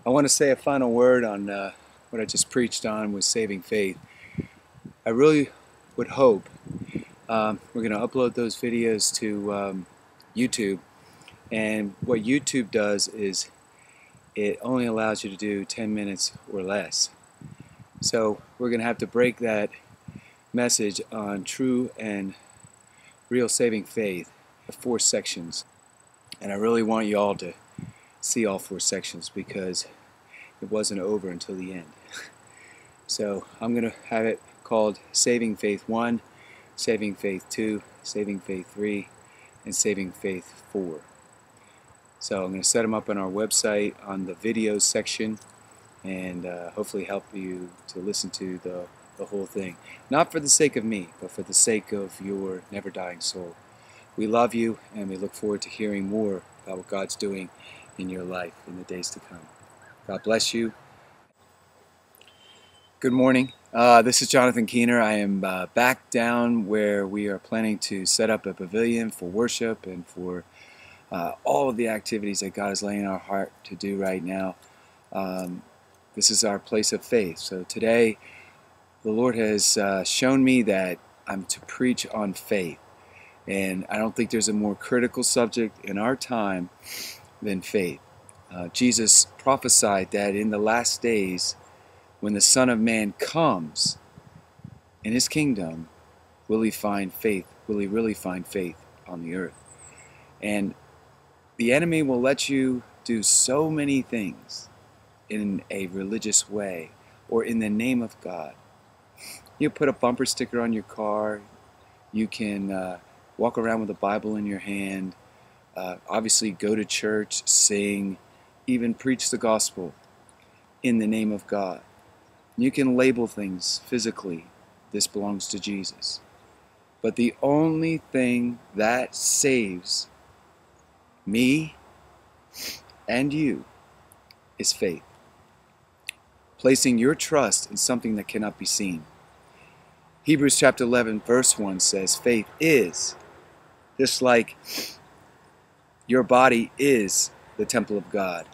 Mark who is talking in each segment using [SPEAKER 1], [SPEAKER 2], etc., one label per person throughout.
[SPEAKER 1] I want to say a final word on what I just preached on with saving faith. I really would hope we're going to upload those videos to YouTube, and what YouTube does is it only allows you to do 10 minutes or less. So we're going to have to break that message on true and real saving faith, the 4 sections. And I really want you all to see all 4 sections because it wasn't over until the end. So I'm going to have it called Saving Faith 1, Saving Faith 2, Saving Faith 3, and Saving Faith 4. So I'm going to set them up on our website on the videos section and hopefully help you to listen to the whole thing. Not for the sake of me, but for the sake of your never-dying soul. We love you, and we look forward to hearing more about what God's doing in your life in the days to come. God bless you. Good morning. This is Jonathan Keener. I am back down where we are planning to set up a pavilion for worship and for all of the activities that God is laying in our heart to do right now. This is our place of faith. So today, the Lord has shown me that I'm to preach on faith. And I don't think there's a more critical subject in our time than faith. Jesus prophesied that in the last days, when the Son of Man comes in His kingdom, will He find faith? Will He really find faith on the earth? And the enemy will let you do so many things in a religious way or in the name of God. You put a bumper sticker on your car. You can walk around with a Bible in your hand. Obviously go to church, sing, even preach the gospel in the name of God. You can label things physically. This belongs to Jesus. But the only thing that saves me and you is faith. Placing your trust in something that cannot be seen. Hebrews chapter 11 verse 1 says, faith is, just like your body is the temple of God,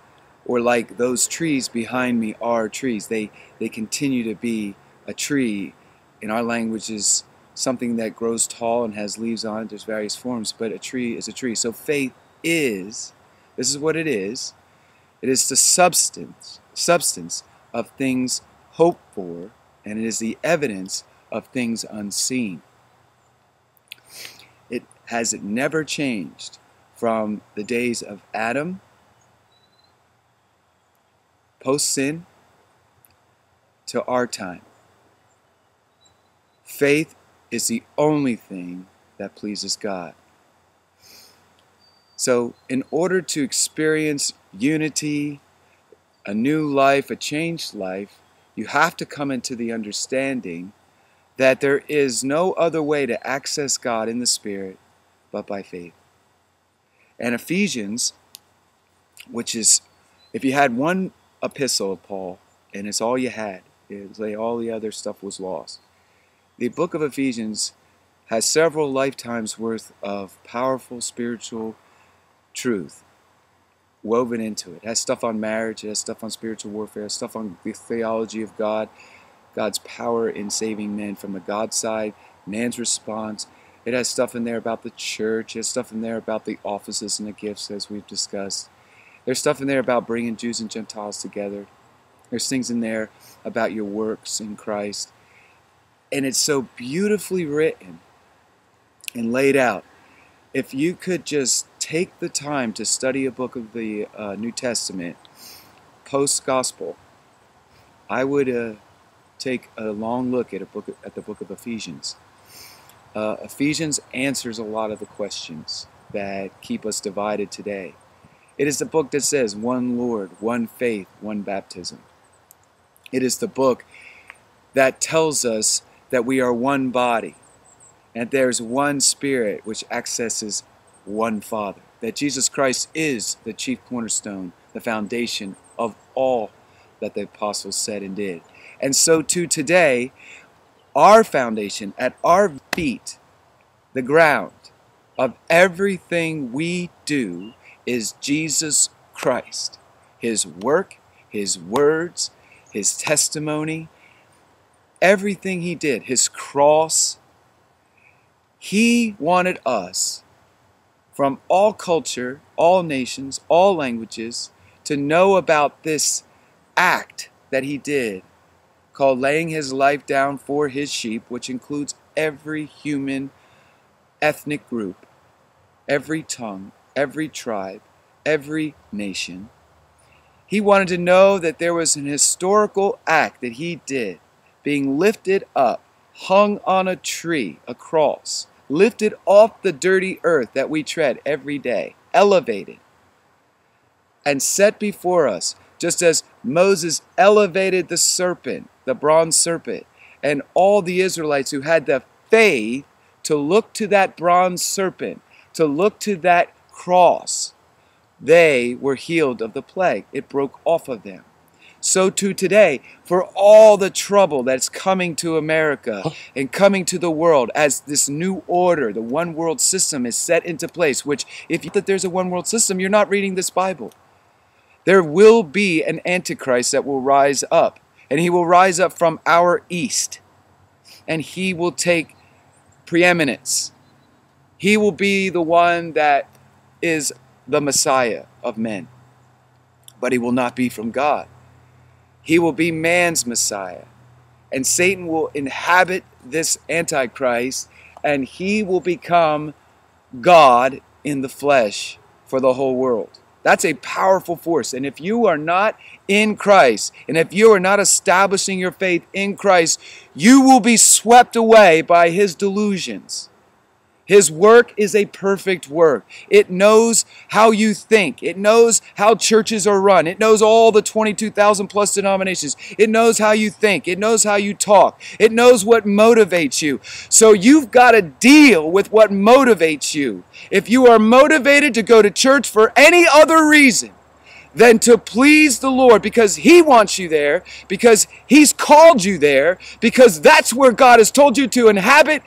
[SPEAKER 1] or like those trees behind me are trees. They continue to be a tree. In our language is something that grows tall and has leaves on it. There's various forms, but a tree is a tree. So faith is, this is what it is. It is the substance of things hoped for, and it is the evidence of things unseen. It has never changed from the days of Adam, post-sin, to our time. Faith is the only thing that pleases God. So in order to experience unity, a new life, a changed life, you have to come into the understanding that there is no other way to access God in the Spirit but by faith. And Ephesians, which is, if you had one epistle of Paul, and it's all you had, it was like all the other stuff was lost. The book of Ephesians has several lifetimes worth of powerful spiritual truth woven into it. It has stuff on marriage, it has stuff on spiritual warfare, it has stuff on the theology of God, God's power in saving men from the God side, man's response. It has stuff in there about the church, it has stuff in there about the offices and the gifts as we've discussed. There's stuff in there about bringing Jews and Gentiles together. There's things in there about your works in Christ. And it's so beautifully written and laid out. If you could just take the time to study a book of the New Testament, post-gospel, I would take a long look at the book of Ephesians. Ephesians answers a lot of the questions that keep us divided today. It is the book that says one Lord, one faith, one baptism. It is the book that tells us that we are one body and there's one Spirit which accesses one Father. That Jesus Christ is the chief cornerstone, the foundation of all that the apostles said and did. And so too today, our foundation, at our feet, the ground of everything we do is Jesus Christ, His work, his words, his testimony, everything he did, his cross. He wanted us from all culture, all nations, all languages to know about this act that he did called laying his life down for his sheep, which includes every human ethnic group, every tongue, every tribe, every nation. He wanted to know that there was an historical act that he did, being lifted up, hung on a tree, a cross, lifted off the dirty earth that we tread every day, elevated, and set before us, just as Moses elevated the serpent, the bronze serpent, and all the Israelites who had the faith to look to that bronze serpent, to look to that cross, they were healed of the plague. It broke off of them. So too today, for all the trouble that's coming to America and coming to the world as this new order, the one world system is set into place, which if you think that there's a one world system, you're not reading this Bible. There will be an Antichrist that will rise up, and he will rise up from our east, and he will take preeminence. He will be the one that is the Messiah of men, but he will not be from God. He will be man's Messiah, and Satan will inhabit this Antichrist, and he will become God in the flesh for the whole world. That's a powerful force. And if you are not in Christ, and if you are not establishing your faith in Christ, you will be swept away by his delusions. His work is a perfect work. It knows how you think. It knows how churches are run. It knows all the 22,000 plus denominations. It knows how you think. It knows how you talk. It knows what motivates you. So you've got to deal with what motivates you. If you are motivated to go to church for any other reason than to please the Lord, because he wants you there, because he's called you there, because that's where God has told you to inhabit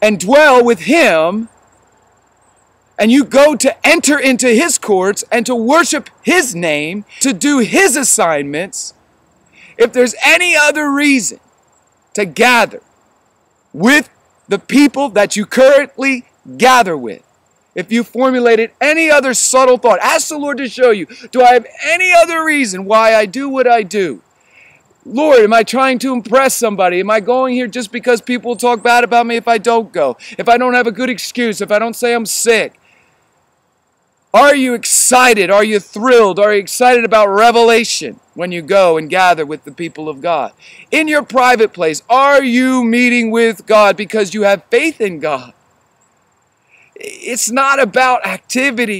[SPEAKER 1] and dwell with him, and you go to enter into his courts and to worship his name, to do his assignments, if there's any other reason to gather with the people that you currently gather with, if you formulated any other subtle thought, ask the Lord to show you, do I have any other reason why I do what I do? Lord, am I trying to impress somebody? Am I going here just because people talk bad about me if I don't go? If I don't have a good excuse? If I don't say I'm sick? Are you excited? Are you thrilled? Are you excited about revelation when you go and gather with the people of God? In your private place, are you meeting with God because you have faith in God? It's not about activity.